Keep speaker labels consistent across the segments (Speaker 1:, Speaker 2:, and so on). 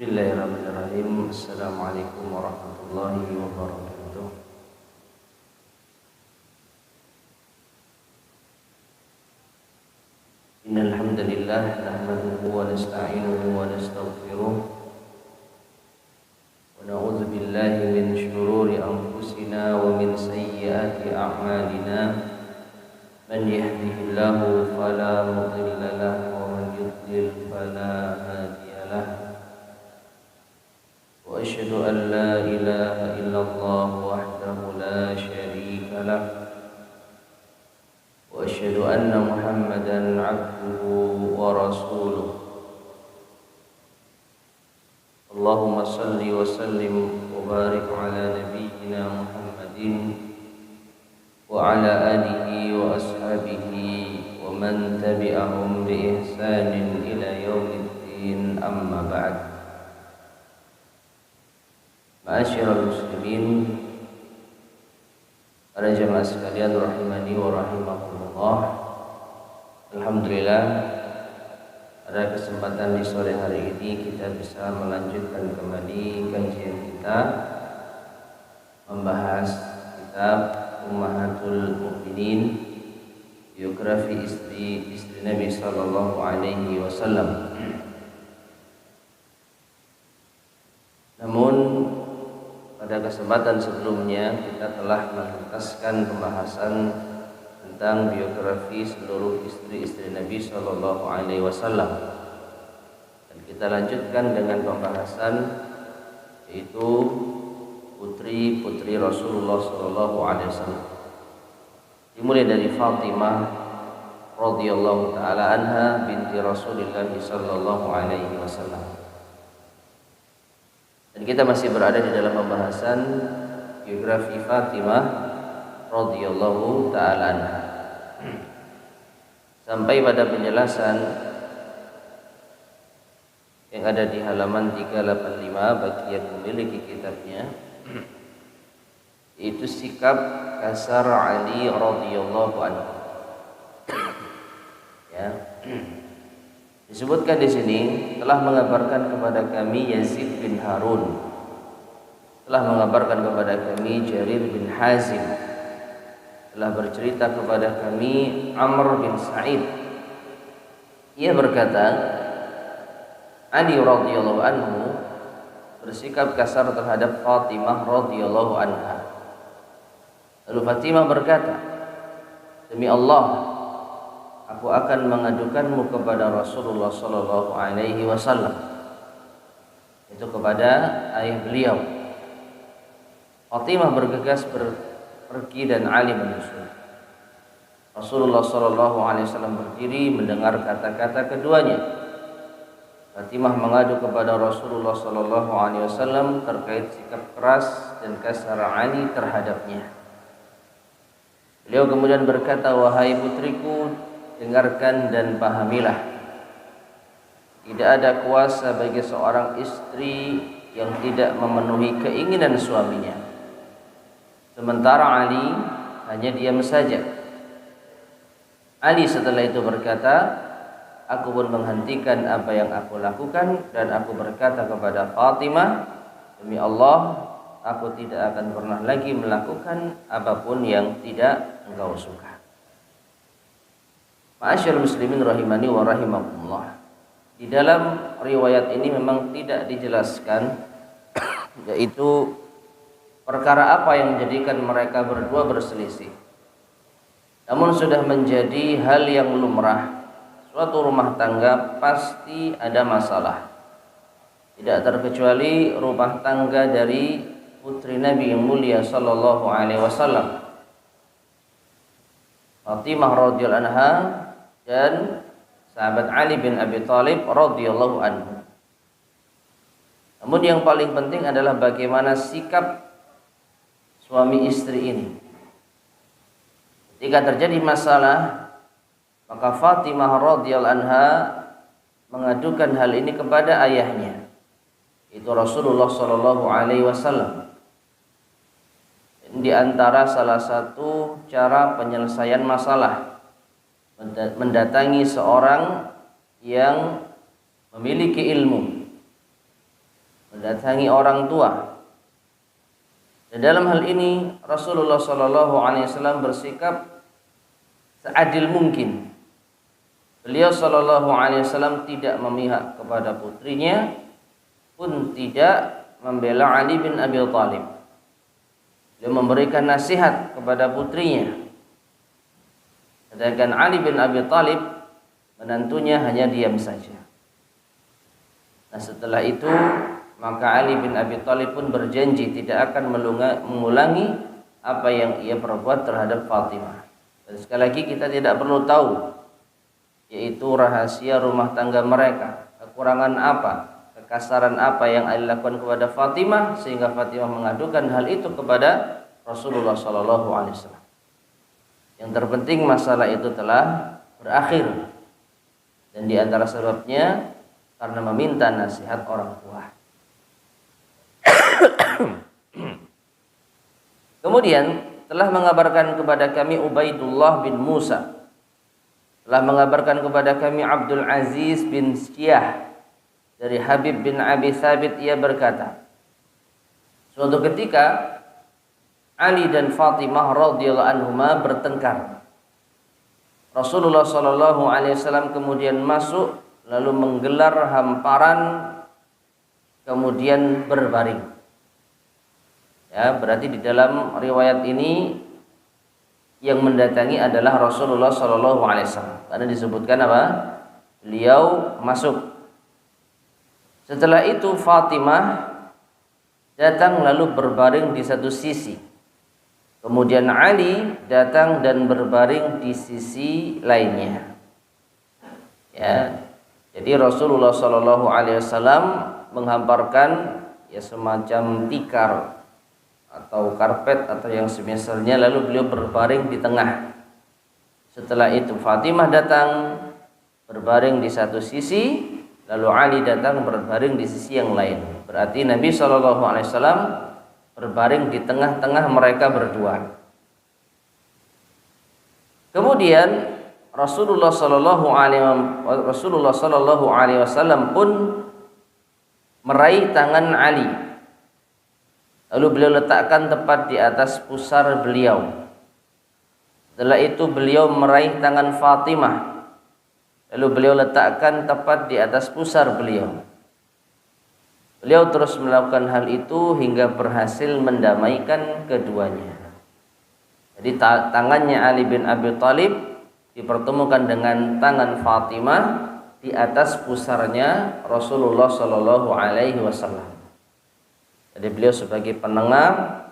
Speaker 1: Bismillahirrahmanirrahim. Assalamualaikum warahmatullahi wabarakatuh. Innal hamdalillah nahmaduhu wa nasta'inuhu wa nastaghfiruh wa na'udzu billahi min shururi anfusina wa min sayyiati a'malina. Man yahdihillahu fala mudilla lahu wa man yudlil fala hadiya lahu. وأشهد أن لا إله إلا الله وحده لا شريك له وأشهد أن محمدا عبده ورسوله اللهم صل وسلم وبارك على نبينا محمد وعلى آله وأصحابه ومن تبعهم بإحسان إلى يوم الدين أما بعد. Ma'asyiral muslimin, para jemaah sekalian rahimani wa rahimakumullah. Alhamdulillah, pada kesempatan di sore hari ini kita bisa melanjutkan kembali kajian kita membahas kitab Ummahatul Mukminin, biografi istri Nabi sallallahu alaihi wasallam. Namun pada kesempatan sebelumnya kita telah menuntaskan pembahasan tentang biografi seluruh istri-istri Nabi Shallallahu Alaihi Wasallam, dan kita lanjutkan dengan pembahasan yaitu putri-putri Rasulullah Shallallahu Alaihi Wasallam. Dimulai dari Fatimah radhiyallahu taala anha binti Rasulullah Shallallahu Alaihi Wasallam. Dan kita masih berada di dalam pembahasan biografi Fatimah radhiyallahu taala anha. Sampai pada penjelasan yang ada di halaman 385 bagi yang memiliki kitabnya, yaitu sikap kasar Ali radhiyallahu anhu. Ya. Disebutkan di sini, telah mengabarkan kepada kami Yazid bin Harun, telah mengabarkan kepada kami Jarir bin Hazim, telah bercerita kepada kami Amr bin Sa'id. Ia berkata, Ali radhiyallahu anhu bersikap kasar terhadap Fatimah radhiyallahu anha. Lalu Fatimah berkata, demi Allah, aku akan mengadukanmu kepada Rasulullah sallallahu alaihi wasallam, itu kepada ayah beliau. Fatimah bergegas pergi dan Ali menyusul. Rasulullah sallallahu alaihi wasallam berdiri mendengar kata-kata keduanya. Fatimah mengadu kepada Rasulullah sallallahu alaihi wasallam terkait sikap keras dan kasar Ali terhadapnya. Beliau kemudian berkata, wahai putriku, dengarkan dan pahamilah. Tidak ada kuasa bagi seorang istri yang tidak memenuhi keinginan suaminya. Sementara Ali hanya diam saja. Ali setelah itu berkata, aku pun menghentikan apa yang aku lakukan dan aku berkata kepada Fatimah, demi Allah, aku tidak akan pernah lagi melakukan apapun yang tidak engkau suka. Ma'asyiral muslimin rahimani wa rahimakumullah. Di dalam riwayat ini memang tidak dijelaskan yaitu perkara apa yang menjadikan mereka berdua berselisih. Namun sudah menjadi hal yang lumrah. Suatu rumah tangga pasti ada masalah. Tidak terkecuali rumah tangga dari putri Nabi yang mulia sallallahu alaihi wasallam, Fatimah radhiyallahu anha dan sahabat Ali bin Abi Thalib radhiyallahu anhu. Namun yang paling penting adalah bagaimana sikap suami istri ini. Ketika terjadi masalah, maka Fatimah radhiyallahu anha mengadukan hal ini kepada ayahnya, itu Rasulullah sallallahu alaihi wasallam. Di antara salah satu cara penyelesaian masalah, mendatangi seorang yang memiliki ilmu mendatangi orang tua. Dan dalam hal ini Rasulullah Shallallahu Alaihi Wasallam bersikap seadil mungkin. Beliau Shallallahu Alaihi Wasallam tidak memihak kepada putrinya, pun tidak membela Ali bin Abi Thalib. Beliau memberikan nasihat kepada putrinya, sedangkan Ali bin Abi Thalib menantunya hanya diam saja. Nah, setelah itu maka Ali bin Abi Thalib pun berjanji tidak akan mengulangi apa yang ia perbuat terhadap Fatimah. Dan sekali lagi kita tidak perlu tahu yaitu rahasia rumah tangga mereka, kekurangan apa, kekasaran apa yang Ali lakukan kepada Fatimah sehingga Fatimah mengadukan hal itu kepada Rasulullah Shallallahu Alaihi Wasallam. Yang terpenting masalah itu telah berakhir, dan di antara sebabnya karena meminta nasihat orang tua. Kemudian telah mengabarkan kepada kami Ubaidullah bin Musa, telah mengabarkan kepada kami Abdul Aziz bin Syiyah dari Habib bin Abi Thabit, ia berkata, suatu ketika Ali dan Fatimah radhiyallahu anhuma bertengkar. Rasulullah sallallahu alaihi wasallam kemudian masuk lalu menggelar hamparan kemudian berbaring. Ya, berarti di dalam riwayat ini yang mendatangi adalah Rasulullah sallallahu alaihi wasallam. Karena disebutkan apa? Beliau masuk. Setelah itu Fatimah datang lalu berbaring di satu sisi. Kemudian Ali datang dan berbaring di sisi lainnya. Ya. Jadi Rasulullah sallallahu alaihi wasallam menghamparkan ya semacam tikar atau karpet atau yang semisalnya, lalu beliau berbaring di tengah. Setelah itu Fatimah datang berbaring di satu sisi, lalu Ali datang berbaring di sisi yang lain. Berarti Nabi sallallahu alaihi wasallam berbaring di tengah-tengah mereka berdua. Kemudian Rasulullah sallallahu alaihi wasallam pun meraih tangan Ali. Lalu beliau letakkan tepat di atas pusar beliau. Setelah itu beliau meraih tangan Fatimah. Lalu beliau letakkan tepat di atas pusar beliau. Beliau terus melakukan hal itu hingga berhasil mendamaikan keduanya. Jadi tangannya Ali bin Abi Thalib dipertemukan dengan tangan Fatimah di atas pusarnya Rasulullah Shallallahu Alaihi Wasallam. Jadi beliau sebagai penengah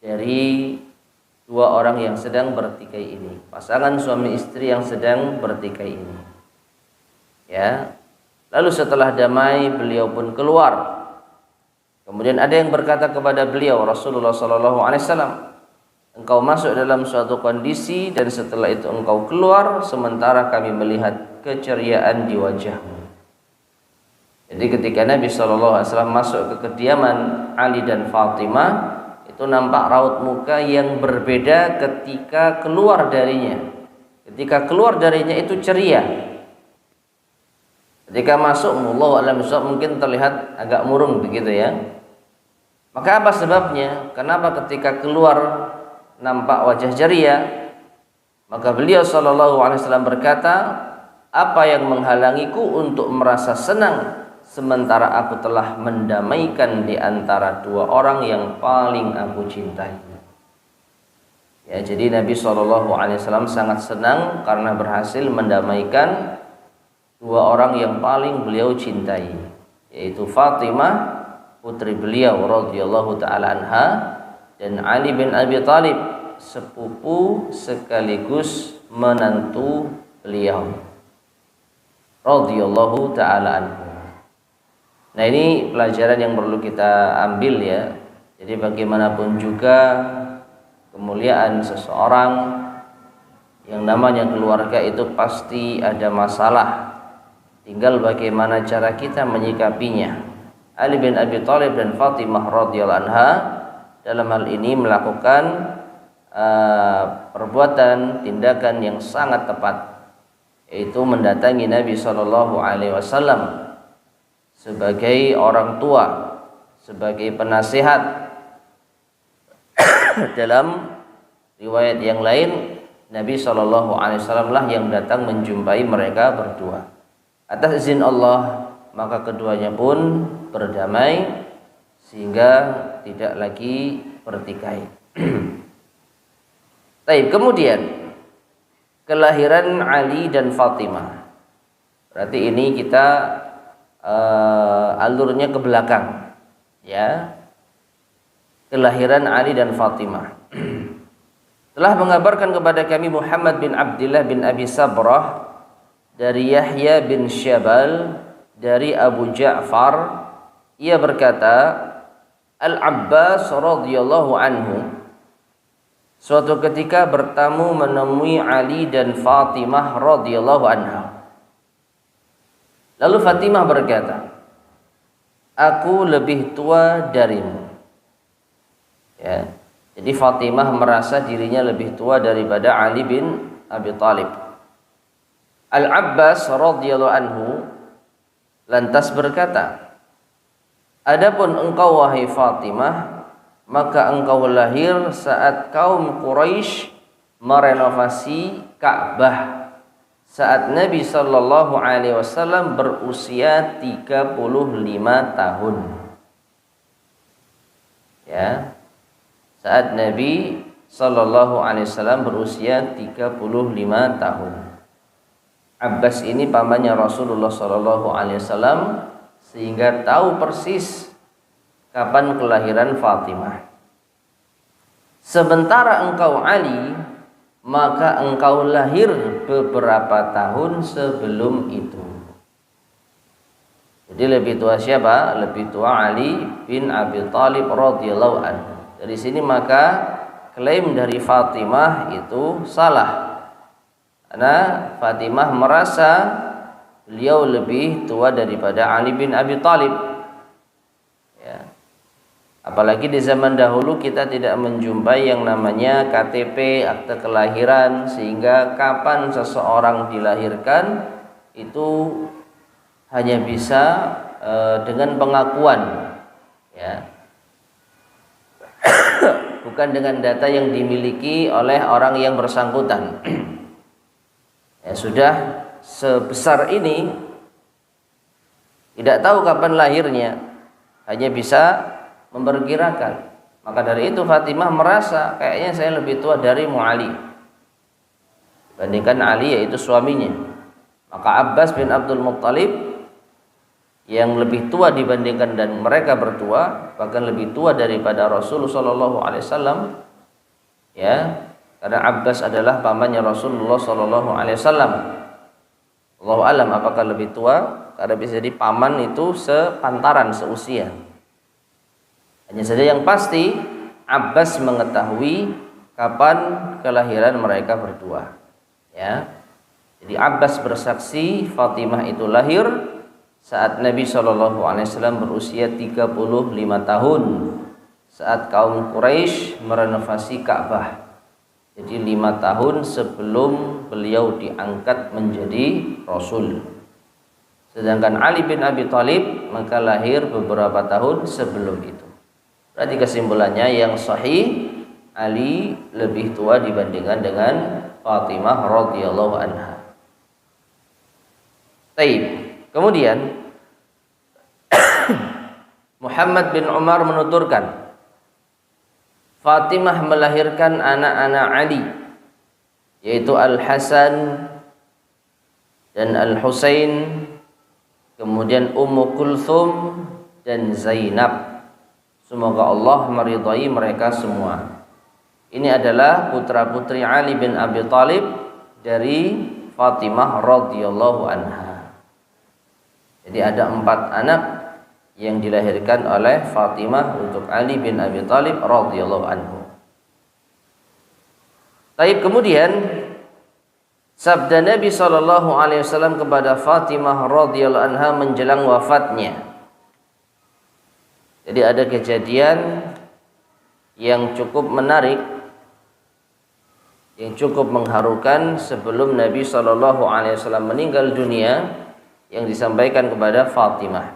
Speaker 1: dari dua orang yang sedang bertikai ini, pasangan suami istri yang sedang bertikai ini. Ya, lalu setelah damai beliau pun keluar. Kemudian ada yang berkata kepada beliau Rasulullah Shallallahu Alaihi Wasallam, engkau masuk dalam suatu kondisi dan setelah itu engkau keluar sementara kami melihat keceriaan di wajahmu. Jadi ketika Nabi Shallallahu Alaihi Wasallam masuk ke kediaman Ali dan Fatimah, itu nampak raut muka yang berbeda ketika keluar darinya. Ketika keluar darinya itu ceria. Ketika masuk, wallahu a'lam bishawab, mungkin terlihat agak murung begitu ya. Maka apa sebabnya? Kenapa ketika keluar nampak wajah ceria? Maka beliau sallallahu alaihi wasallam berkata, apa yang menghalangiku untuk merasa senang sementara aku telah mendamaikan di antara dua orang yang paling aku cintai. Ya, jadi Nabi sallallahu alaihi wasallam sangat senang karena berhasil mendamaikan dua orang yang paling beliau cintai, yaitu Fatimah putri beliau radhiyallahu taala anha dan Ali bin Abi Thalib sepupu sekaligus menantu beliau radhiyallahu taala anhu. Nah, ini pelajaran yang perlu kita ambil ya. Jadi bagaimanapun juga kemuliaan seseorang, yang namanya keluarga itu pasti ada masalah. Tinggal bagaimana cara kita menyikapinya. Ali bin Abi Thalib dan Fatimah radhiyallahu anha dalam hal ini melakukan perbuatan tindakan yang sangat tepat, yaitu mendatangi Nabi sallallahu alaihi wasallam sebagai orang tua sebagai penasihat. Dalam riwayat yang lain, Nabi SAW lah yang datang menjumpai mereka berdua. Atas izin Allah, maka keduanya pun berdamai sehingga tidak lagi bertikai. Baik, kemudian kelahiran Ali dan Fatimah. Berarti ini kita alurnya ke belakang, ya. Kelahiran Ali dan Fatimah. Telah mengabarkan kepada kami Muhammad bin Abdullah bin Abi Sabrah dari Yahya bin Syabal dari Abu Ja'far, ia berkata, Al-Abbas radhiyallahu anhu suatu ketika bertamu menemui Ali dan Fatimah radhiyallahu anha. Lalu Fatimah berkata, aku lebih tua darimu. Ya. Jadi Fatimah merasa dirinya lebih tua daripada Ali bin Abi Thalib. Al-Abbas radhiyallahu anhu lantas berkata, adapun engkau wahai Fatimah, maka engkau lahir saat kaum Quraisy merenovasi Ka'bah saat Nabi sallallahu alaihi wasallam berusia 35 tahun. Ya. Saat Nabi sallallahu alaihi wasallam berusia 35 tahun. Abbas ini pamannya Rasulullah sallallahu alaihi wasallam sehingga tahu persis kapan kelahiran Fatimah. Sementara engkau Ali, maka engkau lahir beberapa tahun sebelum itu. Jadi lebih tua siapa? Lebih tua Ali bin Abi Thalib radhiyallahu anhu. Dari sini maka klaim dari Fatimah itu salah. Karena Fatimah merasa beliau lebih tua daripada Ali bin Abi Thalib. Ya. Apalagi di zaman dahulu kita tidak menjumpai yang namanya KTP, akte kelahiran, sehingga kapan seseorang dilahirkan itu hanya bisa dengan pengakuan, ya. Bukan dengan data yang dimiliki oleh orang yang bersangkutan. Ya, sudah sebesar ini tidak tahu kapan lahirnya, hanya bisa memperkirakan. Maka dari itu Fatimah merasa kayaknya saya lebih tua dari Ali dibandingkan Ali, yaitu suaminya. Maka Abbas bin Abdul Muttalib yang lebih tua dibandingkan dan mereka berdua, bahkan lebih tua daripada Rasulullah sallallahu alaihi wasallam, ya, karena Abbas adalah pamannya Rasulullah sallallahu alaihi wasallam. Allahu alam apakah lebih tua, karena bisa jadi paman itu sepantaran, seusia. Hanya saja yang pasti Abbas mengetahui kapan kelahiran mereka berdua, ya. Jadi Abbas bersaksi Fatimah itu lahir saat Nabi SAW berusia 35 tahun, saat kaum Quraisy merenovasi Ka'bah. Jadi 5 tahun sebelum beliau diangkat menjadi Rasul. Sedangkan Ali bin Abi Thalib maka lahir beberapa tahun sebelum itu. Berarti kesimpulannya yang sahih, Ali lebih tua dibandingkan dengan Fatimah radhiyallahu anha. Taib. Kemudian Muhammad bin Umar menuturkan, Fatimah melahirkan anak-anak Ali, yaitu Al-Hasan dan Al-Husain, kemudian Ummu Kulthum dan Zainab. Semoga Allah meridai mereka semua. Ini adalah putra-putri Ali bin Abi Thalib dari Fatimah radhiyallahu anha. Jadi ada 4 anak yang dilahirkan oleh Fatimah untuk Ali bin Abi Thalib radhiyallahu anhu. Baik, kemudian sabda Nabi sallallahu alaihi wasallam kepada Fatimah radhiyallahu anha menjelang wafatnya. Jadi ada kejadian yang cukup menarik, yang cukup mengharukan sebelum Nabi sallallahu alaihi wasallam meninggal dunia, yang disampaikan kepada Fatimah.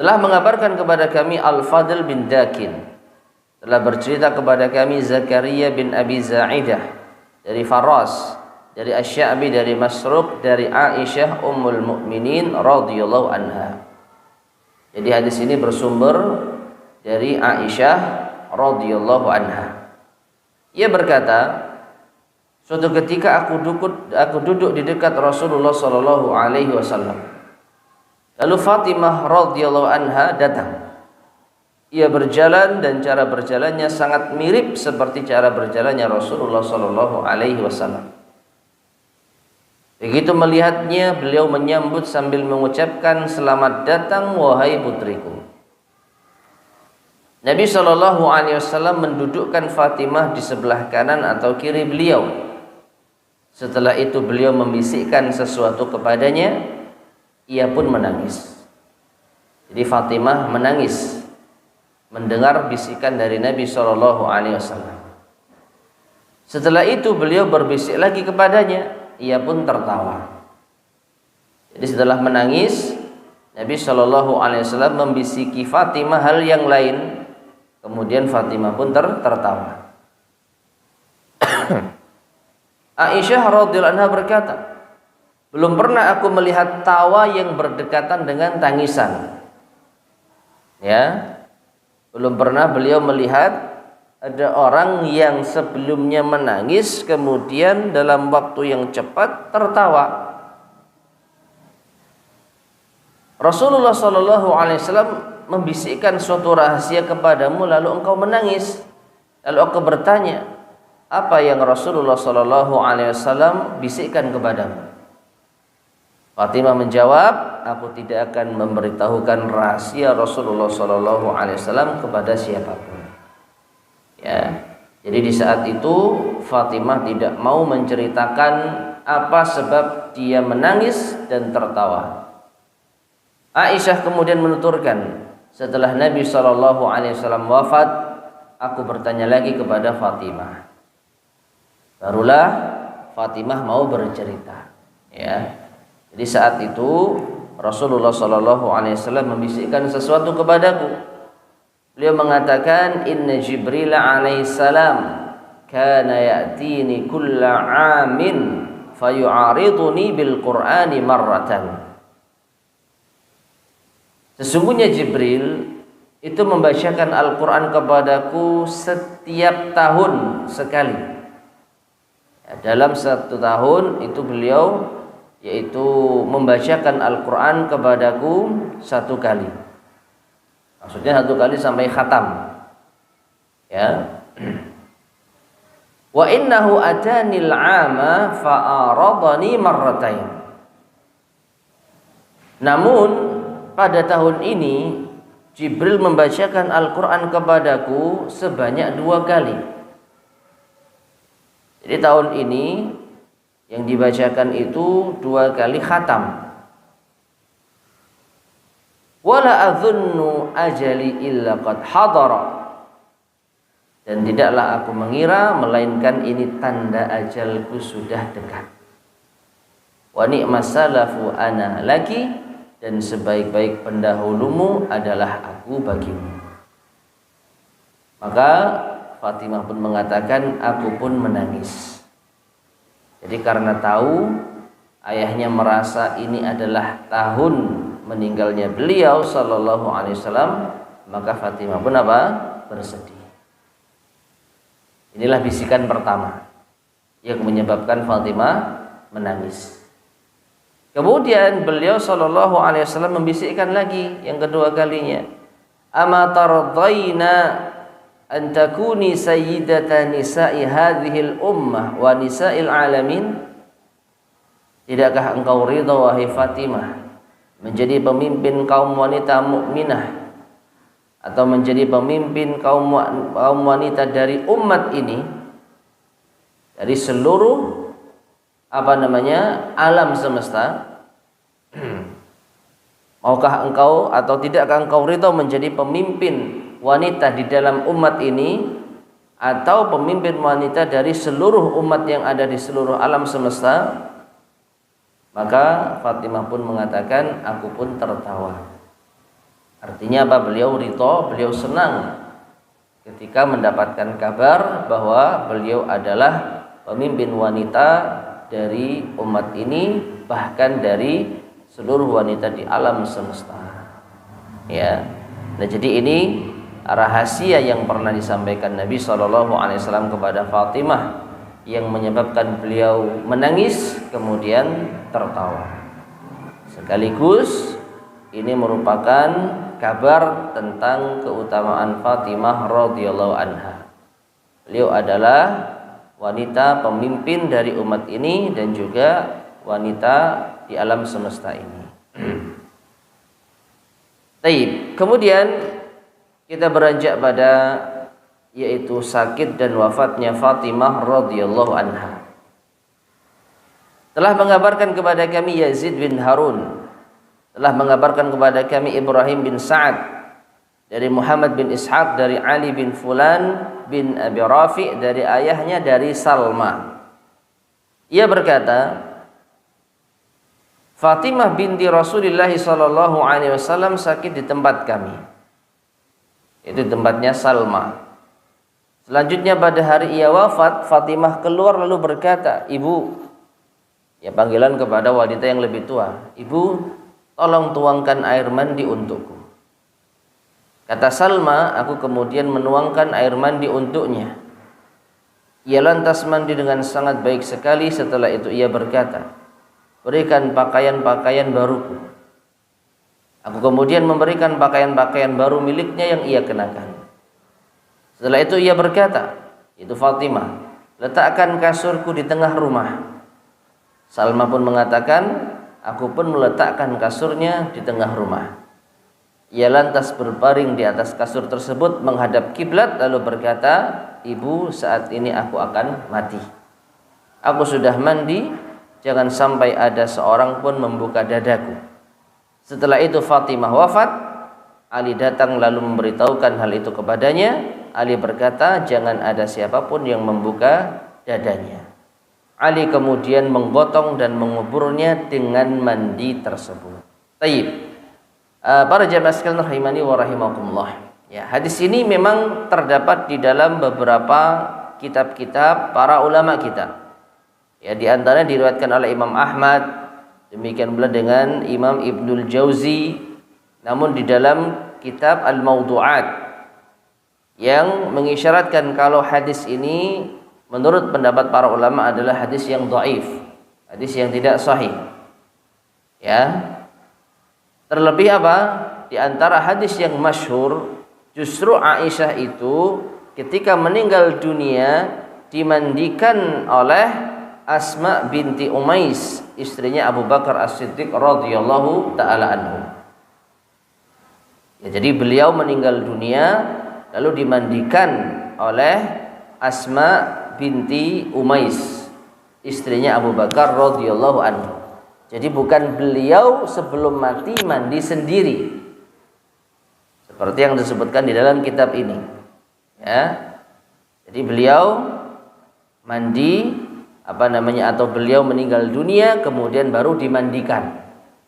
Speaker 1: telah mengabarkan kepada kami Al-Fadl bin Dakin, telah bercerita kepada kami Zakaria bin Abi Za'idah dari Faras, dari Asy-Sya'bi, dari Masruq, dari Aisyah Ummul Mukminin radhiyallahu anha. Jadi hadis ini bersumber dari Aisyah radhiyallahu anha. Ia berkata, suatu ketika aku duduk di dekat Rasulullah sallallahu alaihi wasallam. Lalu Fatimah radhiyallahu anha datang. Ia berjalan dan cara berjalannya sangat mirip seperti cara berjalannya Rasulullah sallallahu alaihi wasallam. Begitu melihatnya, beliau menyambut sambil mengucapkan, "Selamat datang wahai putriku." Nabi sallallahu alaihi wasallam mendudukkan Fatimah di sebelah kanan atau kiri beliau. Setelah itu beliau membisikkan sesuatu kepadanya. Ia pun menangis. Jadi Fatimah menangis mendengar bisikan dari Nabi sallallahu alaihi wasallam. Setelah itu beliau berbisik lagi kepadanya. Ia pun tertawa. Jadi setelah menangis, Nabi sallallahu alaihi wasallam membisiki Fatimah hal yang lain. Kemudian Fatimah pun tertawa. Aisyah radhiyallahu anha berkata, belum pernah aku melihat tawa yang berdekatan dengan tangisan. Ya, belum pernah beliau melihat ada orang yang sebelumnya menangis kemudian dalam waktu yang cepat tertawa. Rasulullah sallallahu alaihi wasallam membisikkan suatu rahasia kepadamu lalu engkau menangis. Lalu aku bertanya, apa yang Rasulullah sallallahu alaihi wasallam bisikkan kepadamu? Fatimah menjawab, aku tidak akan memberitahukan rahasia Rasulullah sallallahu alaihi wasallam kepada siapapun. Ya. Jadi di saat itu Fatimah tidak mau menceritakan apa sebab dia menangis dan tertawa. Aisyah kemudian menuturkan, setelah Nabi sallallahu alaihi wasallam wafat, aku bertanya lagi kepada Fatimah. Barulah Fatimah mau bercerita. Ya. Jadi saat itu Rasulullah sallallahu alaihi wasallam membisikkan sesuatu kepadaku. Beliau mengatakan, inna Jibril alaihi salam kana ya'tini kulla 'amin fayu'ariduni bil Qur'ani marratan. Sesungguhnya Jibril itu membacakan Al-Qur'an kepadaku setiap tahun sekali. Ya, dalam satu tahun itu beliau yaitu membacakan Al-Quran kepadaku satu kali. Maksudnya satu kali sampai khatam. Ya. Wa innahu atanil 'ama fa'aradani marratain. Namun pada tahun ini Jibril membacakan Al-Quran kepadaku sebanyak 2 kali. Jadi tahun ini yang dibacakan itu 2 kali khatam. Wala adzunnu ajali illa qad hadara. Dan tidaklah aku mengira melainkan ini tanda ajalku sudah dekat. Wa ni'mas salafu ana laki, dan sebaik-baik pendahulumu adalah aku bagimu. Maka Fatimah pun mengatakan, aku pun menangis. Jadi karena tahu ayahnya merasa ini adalah tahun meninggalnya beliau sallallahu alaihi wasallam, maka Fatimah pun apa? Bersedih. Inilah bisikan pertama yang menyebabkan Fatimah menangis. Kemudian beliau sallallahu alaihi wasallam membisikkan lagi yang kedua kalinya, ama tardaina an takuni sayyidata nisa'i hadhil ummah wa nisa'il alamin. Tidakkah engkau ridha wahai Fatimah menjadi pemimpin kaum wanita mukminah atau menjadi pemimpin kaum wanita dari umat ini, dari seluruh alam semesta? Maukah engkau atau tidakkah engkau ridha menjadi pemimpin wanita di dalam umat ini atau pemimpin wanita dari seluruh umat yang ada di seluruh alam semesta? Maka Fatimah pun mengatakan, aku pun tertawa. Artinya apa? Beliau ridho, beliau senang ketika mendapatkan kabar bahwa beliau adalah pemimpin wanita dari umat ini, bahkan dari seluruh wanita di alam semesta. Ya. Nah, jadi ini rahasia yang pernah disampaikan Nabi SAW kepada Fatimah yang menyebabkan beliau menangis kemudian tertawa. Sekaligus ini merupakan kabar tentang keutamaan Fatimah radhiyallahu anha. Beliau adalah wanita pemimpin dari umat ini dan juga wanita di alam semesta ini. Baik, kemudian kita beranjak pada yaitu sakit dan wafatnya Fatimah radhiyallahu anha. Telah mengabarkan kepada kami Yazid bin Harun, telah mengabarkan kepada kami Ibrahim bin Sa'ad dari Muhammad bin Ishaq dari Ali bin Fulan bin Abi Rafi dari ayahnya dari Salma. Ia berkata, Fatimah binti Rasulullah sallallahu alaihi wasallam sakit di tempat kami. Itu tempatnya Salma. Selanjutnya pada hari ia wafat, Fatimah keluar lalu berkata, "Ibu," ya panggilan kepada wanita yang lebih tua, "Ibu, tolong tuangkan air mandi untukku." Kata Salma, aku kemudian menuangkan air mandi untuknya. Ia lantas mandi dengan sangat baik sekali. Setelah itu ia berkata, "Berikan pakaian-pakaian baruku." Aku kemudian memberikan pakaian-pakaian baru miliknya yang ia kenakan. Setelah itu ia berkata, itu Fatimah, "Letakkan kasurku di tengah rumah." Salma pun mengatakan, aku pun meletakkan kasurnya di tengah rumah. Ia lantas berbaring di atas kasur tersebut menghadap kiblat lalu berkata, "Ibu, saat ini aku akan mati. Aku sudah mandi, jangan sampai ada seorang pun membuka dadaku." Setelah itu Fatimah wafat. Ali datang lalu memberitahukan hal itu kepadanya. Ali berkata, "Jangan ada siapapun yang membuka dadanya." Ali kemudian menggotong dan menguburnya dengan mandi tersebut. Taib. Para jamaah sekalian rahimani wa rahimakumullah. Ya, hadis ini memang terdapat di dalam beberapa kitab-kitab para ulama kita. Ya, di antaranya diriwayatkan oleh Imam Ahmad, demikian pula dengan Imam Ibnul Jauzi. Namun di dalam kitab Al-Mawdu'at yang mengisyaratkan kalau hadis ini menurut pendapat para ulama adalah hadis yang dhaif, hadis yang tidak sahih. Ya. Terlebih apa? Di antara hadis yang masyhur, justru Aisyah itu ketika meninggal dunia dimandikan oleh Asma binti Umais, istrinya Abu Bakar As-Siddiq radhiyallahu taala anhu. Ya, jadi beliau meninggal dunia lalu dimandikan oleh Asma binti Umais, istrinya Abu Bakar radhiyallahu anhu. Jadi bukan beliau sebelum mati mandi sendiri, seperti yang disebutkan di dalam kitab ini. Ya. Jadi beliau mandi atau beliau meninggal dunia kemudian baru dimandikan.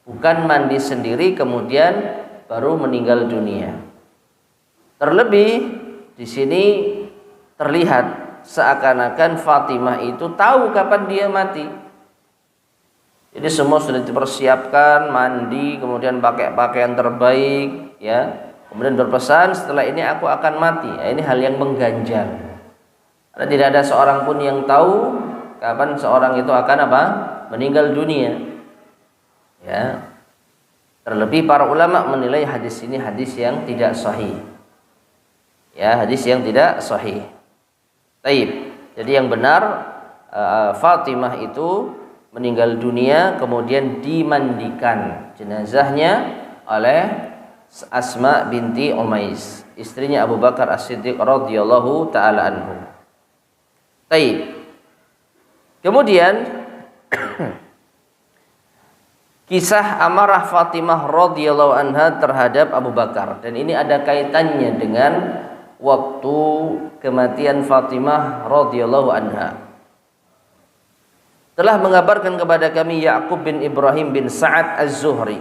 Speaker 1: Bukan mandi sendiri kemudian baru meninggal dunia. Terlebih di sini terlihat seakan-akan Fatimah itu tahu kapan dia mati. Jadi semua sudah dipersiapkan, mandi, kemudian pakai pakaian terbaik, ya. Kemudian berpesan, "Setelah ini aku akan mati." Ya, ini hal yang mengganjal. Karena tidak ada seorang pun yang tahu kapan seorang itu akan meninggal dunia. Ya. Terlebih para ulama menilai hadis ini hadis yang tidak sahih. Ya, hadis yang tidak sahih. Taib. Jadi yang benar Fatimah itu meninggal dunia kemudian dimandikan jenazahnya oleh Asma binti Umais, istrinya Abu Bakar As-Siddiq radhiyallahu taala anhu. Taib. Kemudian kisah amarah Fatimah radhiyallahu anha terhadap Abu Bakar, dan ini ada kaitannya dengan waktu kematian Fatimah radhiyallahu anha. Telah mengabarkan kepada kami Ya'qub bin Ibrahim bin Sa'ad Az-Zuhri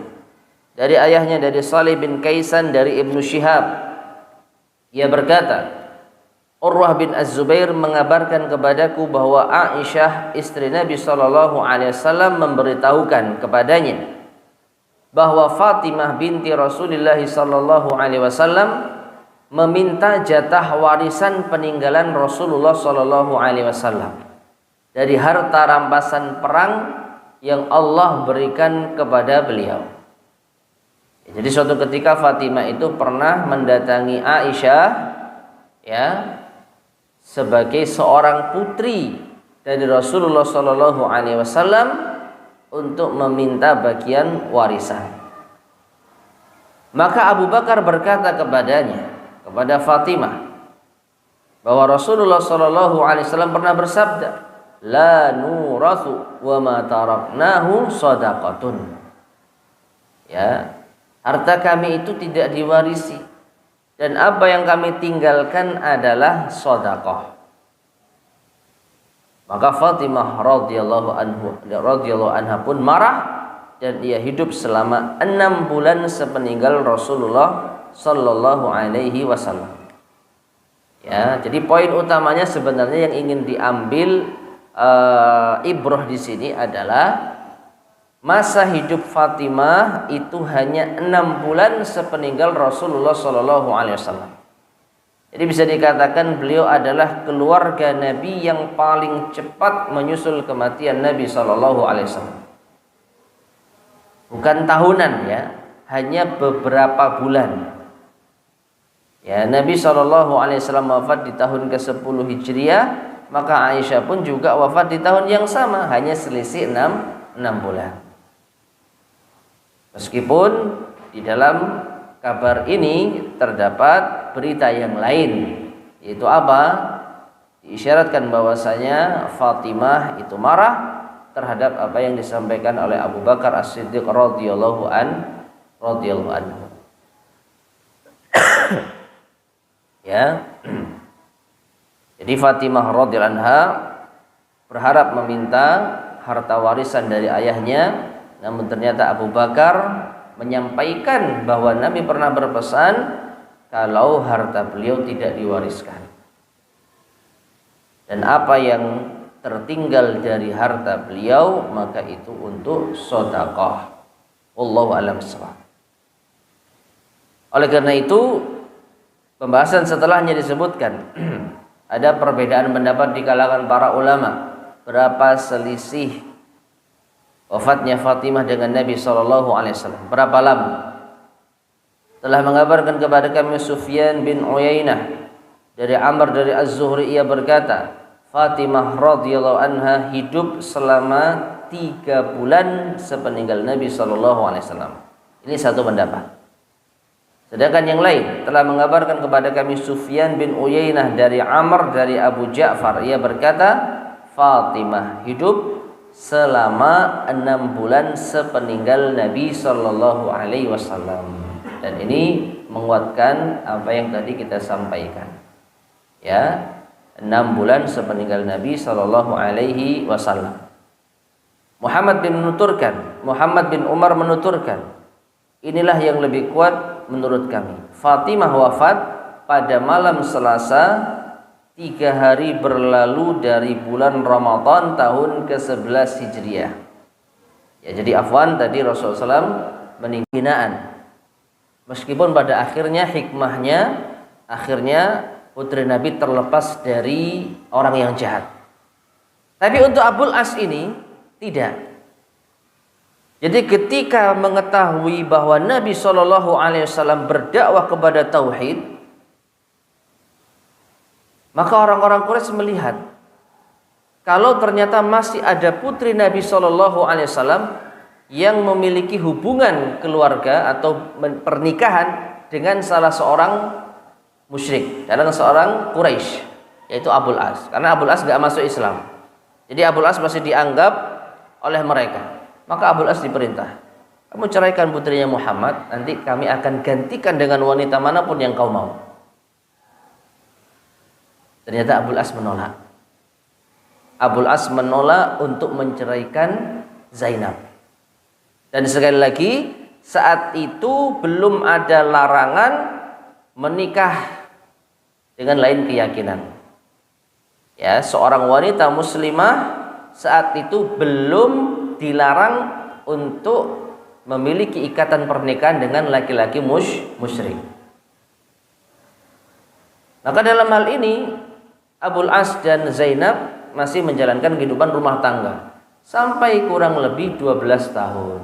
Speaker 1: dari ayahnya dari Salih bin Kaisan dari Ibnu Syihab. Ia berkata, Urwah bin Az-Zubair mengabarkan kepadaku bahwa Aisyah istri Nabi sallallahu alaihi wasallam memberitahukan kepadanya bahwa Fatimah binti Rasulullah sallallahu alaihi wasallam meminta jatah warisan peninggalan Rasulullah sallallahu alaihi wasallam dari harta rampasan perang yang Allah berikan kepada beliau. Jadi suatu ketika Fatimah itu pernah mendatangi Aisyah ya sebagai seorang putri dari Rasulullah sallallahu alaihi wasallam untuk meminta bagian warisan. Maka Abu Bakar berkata kepada Fatimah bahwa Rasulullah sallallahu alaihi wasallam pernah bersabda, "La nurathu wa ma taraknahu shadaqatun." Ya, harta kami itu tidak diwarisi dan apa yang kami tinggalkan adalah sedekah. Maka Fatimah radhiyallahu anha pun marah dan ia hidup selama 6 bulan sepeninggal Rasulullah sallallahu alaihi wasallam. Ya, jadi poin utamanya sebenarnya yang ingin diambil ibrah di sini adalah masa hidup Fatimah itu hanya 6 bulan sepeninggal Rasulullah sallallahu alaihi wasallam. Jadi bisa dikatakan beliau adalah keluarga Nabi yang paling cepat menyusul kematian Nabi sallallahu alaihi wasallam. Bukan tahunan ya, hanya beberapa bulan. Ya, Nabi sallallahu alaihi wasallam wafat di tahun ke-10 Hijriah, maka Aisyah pun juga wafat di tahun yang sama, hanya selisih 6 bulan. Meskipun di dalam kabar ini terdapat berita yang lain, yaitu apa? Diisyaratkan bahwasanya Fatimah itu marah terhadap apa yang disampaikan oleh Abu Bakar As-Siddiq radhiyallahu anhu. Ya. Jadi Fatimah radhiyallahu anha berharap meminta harta warisan dari ayahnya, namun ternyata Abu Bakar menyampaikan bahwa Nabi pernah berpesan kalau harta beliau tidak diwariskan. Dan apa yang tertinggal dari harta beliau maka itu untuk sedekah. Wallahu a'lam bishawab. Oleh karena itu pembahasan setelahnya disebutkan ada perbedaan pendapat di kalangan para ulama berapa selisih wafatnya Fatimah dengan Nabi sallallahu alaihi wasallam. Berapa lama? Telah mengabarkan kepada kami Sufyan bin Uyainah dari Amr dari Az-Zuhri, ia berkata, Fatimah radhiyallahu anha hidup selama 3 bulan sepeninggal Nabi sallallahu alaihi wasallam. Ini satu pendapat. Sedangkan yang lain telah mengabarkan kepada kami Sufyan bin Uyainah dari Amr dari Abu Ja'far, ia berkata, Fatimah hidup selama 6 bulan sepeninggal Nabi sallallahu alaihi wasallam. Dan ini menguatkan apa yang tadi kita sampaikan. Ya, 6 bulan sepeninggal Nabi sallallahu alaihi wasallam. Muhammad bin Umar menuturkan, inilah yang lebih kuat menurut kami. Fatimah wafat pada malam Selasa 3 hari berlalu dari bulan Ramadan tahun ke-11 Hijriah. Ya, jadi afwan tadi Rasulullah SAW meningginaan. Meskipun pada akhirnya hikmahnya putri Nabi terlepas dari orang yang jahat. Tapi untuk Abul As ini tidak. Jadi ketika mengetahui bahwa Nabi SAW berdakwah kepada tauhid, maka orang-orang Quraisy melihat kalau ternyata masih ada putri Nabi SAW yang memiliki hubungan keluarga atau pernikahan dengan salah seorang musyrik, dengan seorang Quraisy, yaitu Abul As. Karena Abul As tidak masuk Islam, jadi Abul As masih dianggap oleh mereka. Maka Abul As diperintah, kamu ceraikan putrinya Muhammad, nanti kami akan gantikan dengan wanita manapun yang kau mau. Ternyata Abul As menolak. Abul As menolak untuk menceraikan Zainab. Dan sekali lagi saat itu belum ada larangan menikah dengan lain keyakinan. Ya, seorang wanita muslimah saat itu belum dilarang untuk memiliki ikatan pernikahan dengan laki-laki musyrik. Maka dalam hal ini Abul As dan Zainab masih menjalankan kehidupan rumah tangga sampai kurang lebih 12 tahun.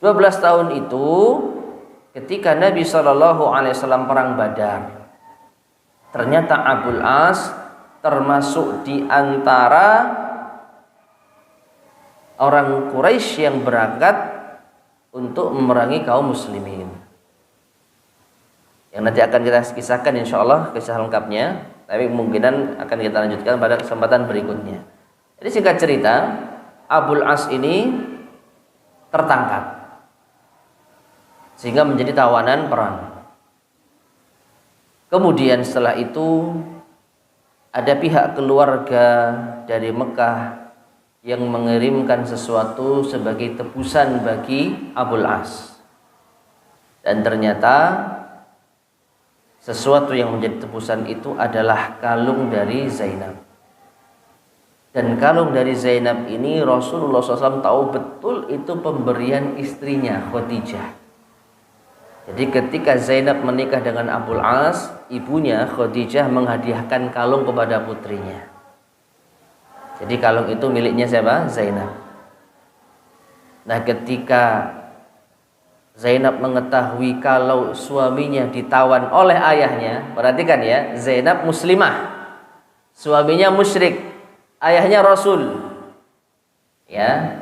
Speaker 1: 12 tahun itu ketika Nabi SAW perang Badar, ternyata Abul As termasuk di antara orang Quraisy yang berangkat untuk memerangi kaum muslimin. Yang nanti akan kita kisahkan insyaallah kisah lengkapnya, tapi kemungkinan akan kita lanjutkan pada kesempatan berikutnya. Jadi singkat cerita, Abul As ini tertangkap sehingga menjadi tawanan perang. Kemudian setelah itu ada pihak keluarga dari Mekah yang mengirimkan sesuatu sebagai tebusan bagi Abul As. Dan ternyata sesuatu yang menjadi tebusan itu adalah kalung dari Zainab. Dan kalung dari Zainab ini Rasulullah SAW tahu betul itu pemberian istrinya Khadijah. Jadi ketika Zainab menikah dengan Abul As, ibunya Khadijah menghadiahkan kalung kepada putrinya. Jadi kalung itu miliknya siapa? Zainab. Nah, ketika Zainab mengetahui kalau suaminya ditawan oleh ayahnya, perhatikan ya, Zainab muslimah, suaminya musyrik, ayahnya Rasul. Ya.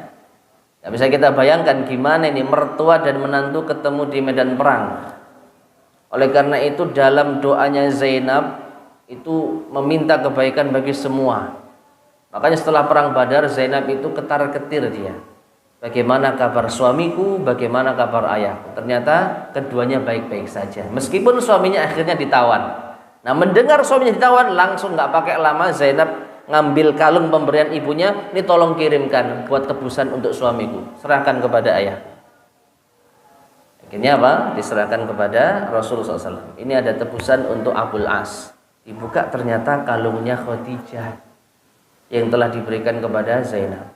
Speaker 1: Gak bisa kita bayangkan gimana ini mertua dan menantu ketemu di medan perang. Oleh karena itu dalam doanya Zainab itu meminta kebaikan bagi semua. Makanya setelah perang Badar Zainab itu ketar-ketir dia. Bagaimana kabar suamiku, bagaimana kabar ayahku. Ternyata keduanya baik-baik saja. Meskipun suaminya akhirnya ditawan. Nah, mendengar suaminya ditawan langsung gak pakai lama Zainab ngambil kalung pemberian ibunya, ini tolong kirimkan buat tebusan untuk suamiku, serahkan kepada ayah. Akhirnya apa? Diserahkan kepada Rasulullah SAW. Ini ada tebusan untuk Abul As. Dibuka ternyata kalungnya Khadijah yang telah diberikan kepada Zainab.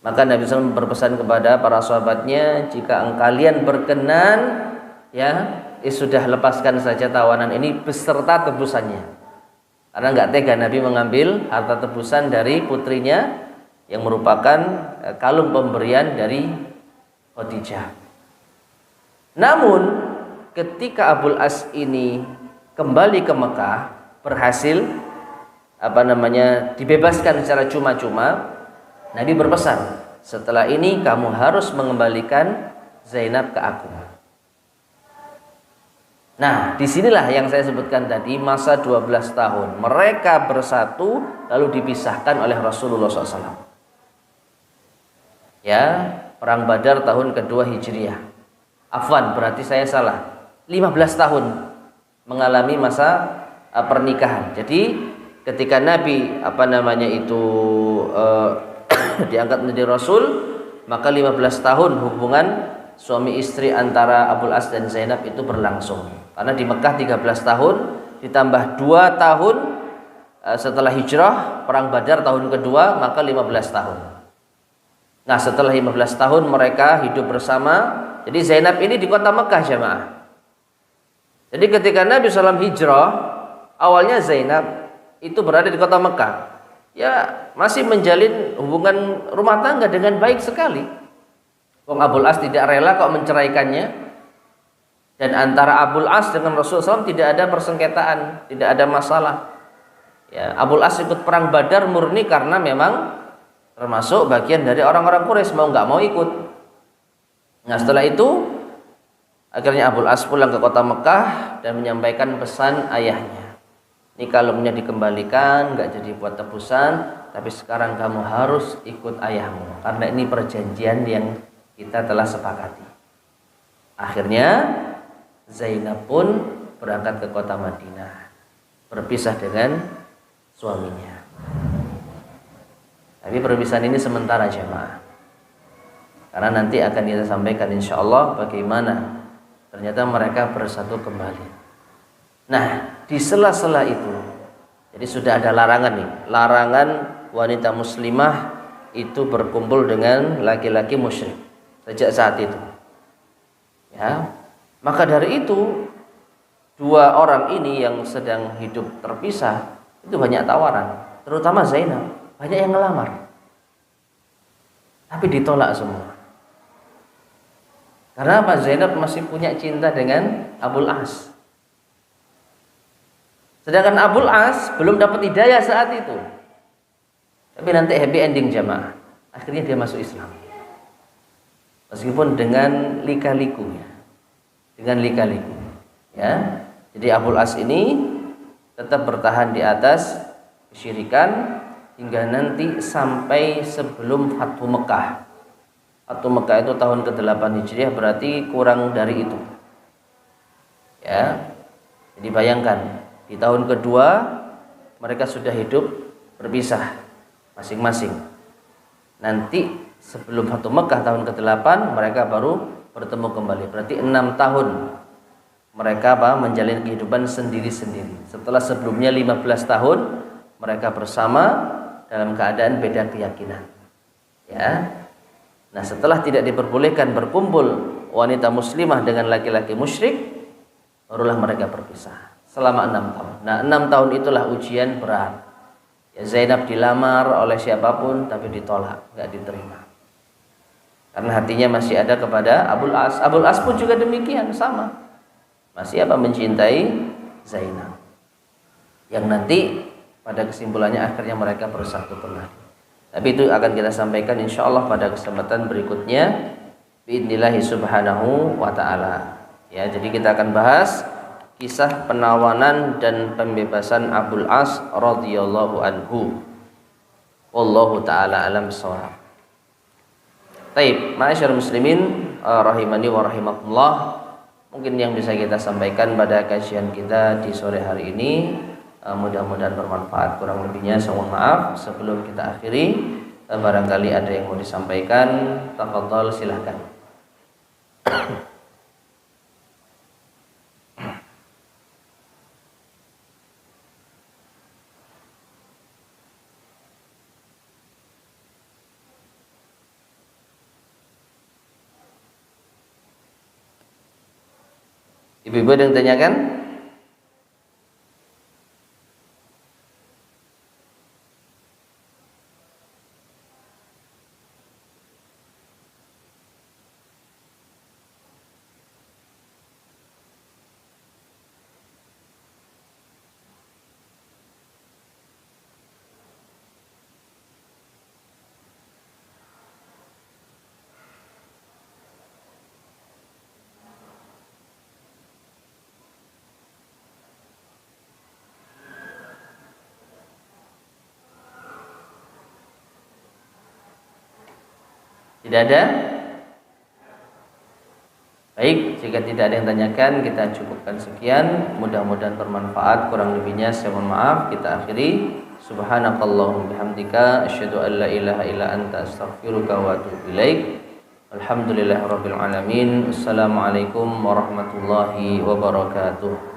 Speaker 1: Maka Nabi SAW berpesan kepada para sahabatnya, jika kalian berkenan, ya sudah lepaskan saja tawanan ini beserta tebusannya. Karena nggak tega Nabi mengambil harta tebusan dari putrinya yang merupakan kalung pemberian dari Khadijah. Namun ketika Abul As ini kembali ke Mekah, berhasil dibebaskan secara cuma-cuma, Nabi berpesan, setelah ini kamu harus mengembalikan Zainab ke aku. Nah, disinilah yang saya sebutkan tadi, masa 12 tahun. Mereka bersatu lalu dipisahkan oleh Rasulullah SAW. Ya, perang Badar tahun kedua Hijriah. Afwan, berarti saya salah. 15 tahun mengalami masa pernikahan. Jadi ketika Nabi diangkat menjadi Rasul, maka 15 tahun hubungan suami istri antara Abul As dan Zainab itu berlangsung. Karena di Mekah 13 tahun ditambah 2 tahun setelah hijrah, perang Badar tahun kedua, maka 15 tahun. Nah, setelah 15 tahun mereka hidup bersama. Jadi Zainab ini di kota Mekah, jemaah. Jadi ketika Nabi SAW hijrah, awalnya Zainab itu berada di kota Mekah. Ya, masih menjalin hubungan rumah tangga dengan baik sekali. Wong Abul As tidak rela kok menceraikannya. Dan antara Abul As dengan Rasulullah SAW tidak ada persengketaan, tidak ada masalah. Ya, Abul As ikut perang Badar murni karena memang termasuk bagian dari orang-orang Quraisy, mau nggak mau ikut. Nah, setelah itu akhirnya Abul As pulang ke kota Mekah dan menyampaikan pesan ayahnya. Ini kalungnya dikembalikan, nggak jadi buat tebusan, tapi sekarang kamu harus ikut ayahmu karena ini perjanjian yang kita telah sepakati. Akhirnya Zainab pun berangkat ke kota Madinah, berpisah dengan suaminya. Tapi perpisahan ini sementara, jemaah. Karena nanti akan kita sampaikan insya Allah bagaimana ternyata mereka bersatu kembali. Nah, di sela-sela itu, jadi sudah ada larangan nih, larangan wanita muslimah itu berkumpul dengan laki-laki musyrik sejak saat itu. Ya, maka dari itu dua orang ini yang sedang hidup terpisah itu banyak tawaran, terutama Zainab, banyak yang ngelamar, tapi ditolak semua. Karena apa? Zainab masih punya cinta dengan Abul As. Sedangkan Abul As belum dapat hidayah saat itu. Tapi nanti happy ending jamaah. Akhirnya dia masuk Islam. Meskipun dengan lika-liku ya. Dengan lika-liku. Ya. Jadi Abul As ini tetap bertahan di atas kesyirikan hingga nanti sampai sebelum Fathu Mekah. Fathu Mekah itu tahun ke-8 Hijriah, berarti kurang dari itu. Ya. Jadi bayangkan, di tahun kedua mereka sudah hidup berpisah masing-masing. Nanti sebelum Fathu Mekah tahun ke-8 mereka baru bertemu kembali. Berarti 6 tahun mereka menjalin kehidupan sendiri-sendiri. Setelah sebelumnya 15 tahun mereka bersama dalam keadaan beda keyakinan. Ya. Nah, setelah tidak diperbolehkan berkumpul wanita muslimah dengan laki-laki musyrik, barulah mereka berpisah selama 6 tahun. Nah, 6 tahun itulah ujian berat. Ya, Zainab dilamar oleh siapapun tapi ditolak, enggak diterima. Karena hatinya masih ada kepada Abul As. Abul As pun juga demikian, sama. Masih mencintai Zainab. Yang nanti pada kesimpulannya akhirnya mereka bersatu kembali. Tapi itu akan kita sampaikan insyaallah pada kesempatan berikutnya biidznillah subhanahu wa ta'ala. Ya, jadi kita akan bahas kisah penawanan dan pembebasan Abul As radhiyallahu anhu. Wallahu taala alam shawab. Baik, ma'asyiral muslimin rahimani wa rahimakumullah. Mungkin yang bisa kita sampaikan pada kajian kita di sore hari ini mudah-mudahan bermanfaat. Kurang lebihnya saya mohon maaf. Sebelum kita akhiri, barangkali ada yang mau disampaikan, tafadhol silahkan. Ibu-ibu ada yang tanyakan? Tidak ada? Baik, jika tidak ada yang tanyakan, kita cukupkan sekian. Mudah-mudahan bermanfaat. Kurang lebihnya saya mohon maaf. Kita akhiri. Subhanakallahumma bihamdika asyhadu an la ilaha illa anta astaghfiruka wa atubu ilaik. Alhamdulillahirabbil alamin. Assalamualaikum warahmatullahi wabarakatuh.